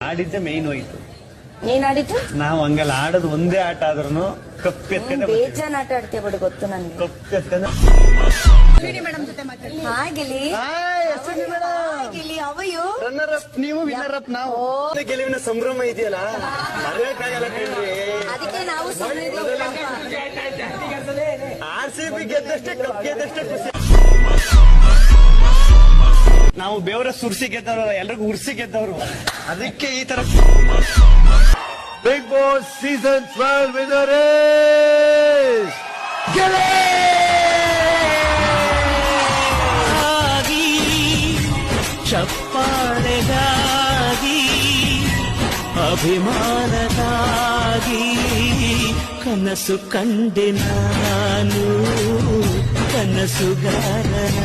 ಆಡಿದ್ದೆ main ಹೋಯ್ತು. ಏನ್ ಆಡಿದ್ದು? ನಾವು ಹಂಗಲ್ಲ ಆಡೋದು ಒಂದೇ ಆಟ ಆದ್ರೂ ಕಪ್ ಎತ್ಕೊಂಡೆ ಬೇಜಾನ್ ಆಟ ಆಡ್ತೀಯ ಬಿಡು, ಗೊತ್ತು ನನ್ಗೆ. ಕಪ್ ಎತ್ಕೊಂಡೆ ಹಾಗಿಲಿ ಅವಯು ರನ್ನರ್ ಅಪ್ ನೀವು, ವಿನ್ನರ್ ಅಪ್ ನಾವು. ಗೆಲುವಿನ ಸಂಭ್ರಮ ಇದೆಯಲ್ಲ, ಮರೆಯಕ್ಕಾಗಲ್ಲ ಕಣ್ರಿ. ಅದಕ್ಕೆ ನಾವು RCB ಗೆದ್ದಷ್ಟೇ, ಕಪ್ ಗೆದ್ದಷ್ಟೇ ಖುಷಿ. ನಾವು ಬೇವರ ಸುರ್ಸಿ ಗೆದ್ದವರು, ಎಲ್ರಿಗೂ ಉರ್ಸಿ ಗೆದ್ದವರು, ಅದಕ್ಕೆ ಈ ತರ. Big boss season 12 winner is ಚಪ್ಪಾಳೆಗಾಗಿ ಅಭಿಮಾನಗಾಗಿ ಕನಸು ಕಂಡೆ ನಾನು, ಕನಸುಗಾರನ